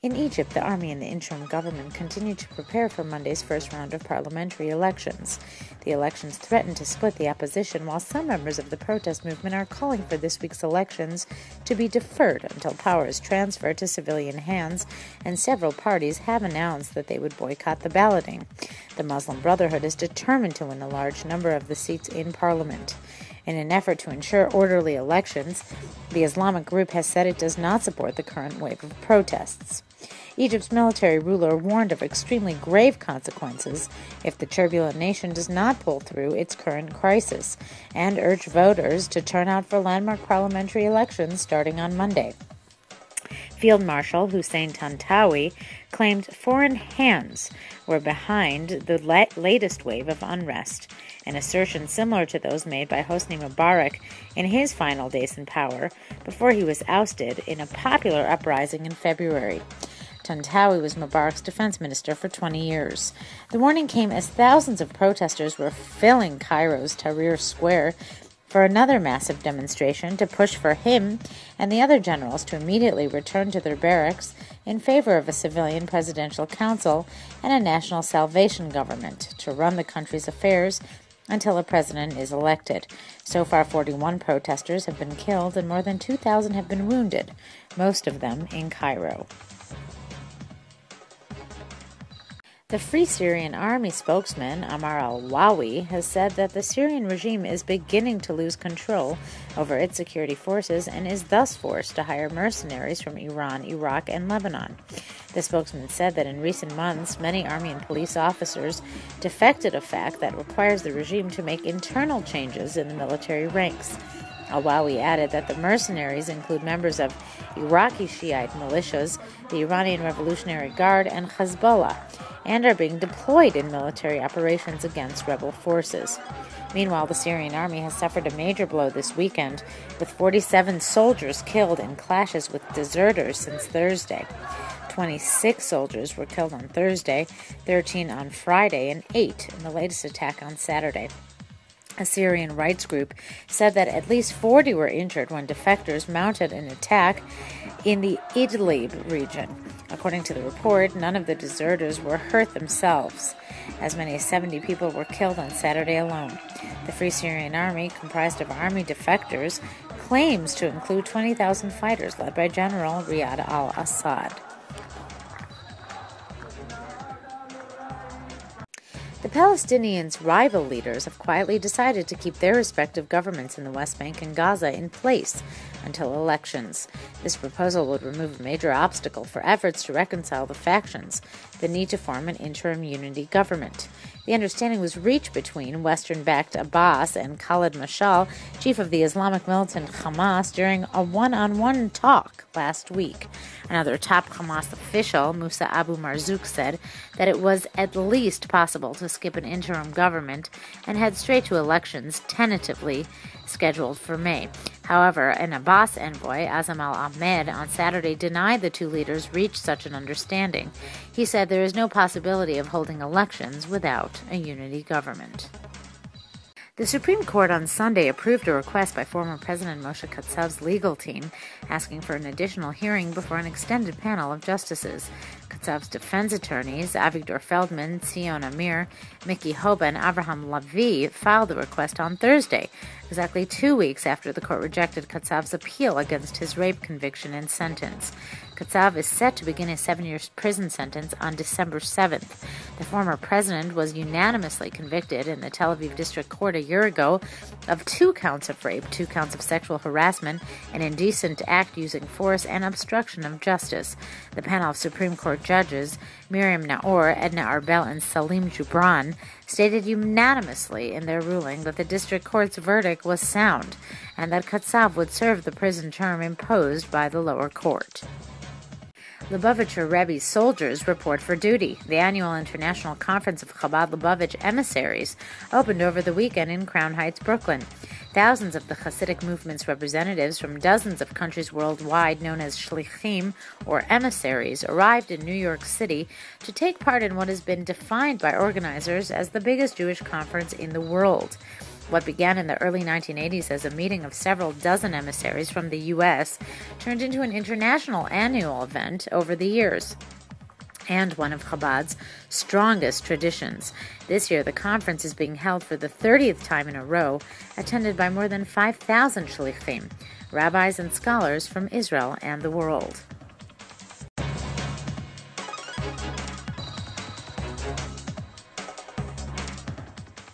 In Egypt, the army and the interim government continue to prepare for Monday's first round of parliamentary elections. The elections threaten to split the opposition, while some members of the protest movement are calling for this week's elections to be deferred until power is transferred to civilian hands, and several parties have announced that they would boycott the balloting. The Muslim Brotherhood is determined to win a large number of the seats in parliament. In an effort to ensure orderly elections, the Islamic group has said it does not support the current wave of protests. Egypt's military ruler warned of extremely grave consequences if the turbulent nation does not pull through its current crisis, and urged voters to turn out for landmark parliamentary elections starting on Monday. Field Marshal Hussein Tantawi claimed foreign hands were behind the latest wave of unrest, an assertion similar to those made by Hosni Mubarak in his final days in power before he was ousted in a popular uprising in February. Tantawi was Mubarak's defense minister for 20 years. The warning came as thousands of protesters were filling Cairo's Tahrir Square for another massive demonstration to push for him and the other generals to immediately return to their barracks in favor of a civilian presidential council and a national salvation government to run the country's affairs until a president is elected. So far, 41 protesters have been killed and more than 2,000 have been wounded, most of them in Cairo. The Free Syrian Army spokesman, Amar al-Wawi, has said that the Syrian regime is beginning to lose control over its security forces and is thus forced to hire mercenaries from Iran, Iraq, and Lebanon. The spokesman said that in recent months, many army and police officers defected, a fact that requires the regime to make internal changes in the military ranks. Al-Wawi added that the mercenaries include members of Iraqi Shiite militias, the Iranian Revolutionary Guard, and Hezbollah, and are being deployed in military operations against rebel forces. Meanwhile, the Syrian army has suffered a major blow this weekend, with 47 soldiers killed in clashes with deserters since Thursday. 26 soldiers were killed on Thursday, 13 on Friday, and 8 in the latest attack on Saturday. A Syrian rights group said that at least 40 were injured when defectors mounted an attack in the Idlib region. According to the report, none of the deserters were hurt themselves. As many as 70 people were killed on Saturday alone. The Free Syrian Army, comprised of army defectors, claims to include 20,000 fighters led by General Riyad al-Assad. The Palestinians' rival leaders have quietly decided to keep their respective governments in the West Bank and Gaza in place until elections. This proposal would remove a major obstacle for efforts to reconcile the factions, the need to form an interim unity government. The understanding was reached between Western-backed Abbas and Khalid Mashal, chief of the Islamic militant Hamas, during a one-on-one talk last week. Another top Hamas official, Musa Abu Marzouk, said that it was at least possible to skip an interim government and head straight to elections tentatively scheduled for May. However, an Abbas envoy, Azam al-Ahmed, on Saturday denied the two leaders reached such an understanding. He said there is no possibility of holding elections without a unity government. The Supreme Court on Sunday approved a request by former President Moshe Katsav's legal team asking for an additional hearing before an extended panel of justices. Katsav's defense attorneys, Avigdor Feldman, Sion Amir, Mickey Hoba, and Avraham Lavi, filed the request on Thursday, exactly 2 weeks after the court rejected Katsav's appeal against his rape conviction and sentence. Katsav is set to begin a 7-year prison sentence on December 7th. The former president was unanimously convicted in the Tel Aviv District Court a year ago of 2 counts of rape, 2 counts of sexual harassment, an indecent act using force, and obstruction of justice. The panel of Supreme Court judges, Miriam Naor, Edna Arbel, and Salim Jubran, stated unanimously in their ruling that the district court's verdict was sound and that Katsav would serve the prison term imposed by the lower court. Lubavitcher Rebbe's soldiers report for duty. The annual international conference of Chabad Lubavitch emissaries opened over the weekend in Crown Heights, Brooklyn. Thousands of the Hasidic movement's representatives from dozens of countries worldwide, known as shlichim, or emissaries, arrived in New York City to take part in what has been defined by organizers as the biggest Jewish conference in the world. What began in the early 1980s as a meeting of several dozen emissaries from the U.S. turned into an international annual event over the years, and one of Chabad's strongest traditions. This year, the conference is being held for the 30th time in a row, attended by more than 5,000 shlichim, rabbis and scholars from Israel and the world.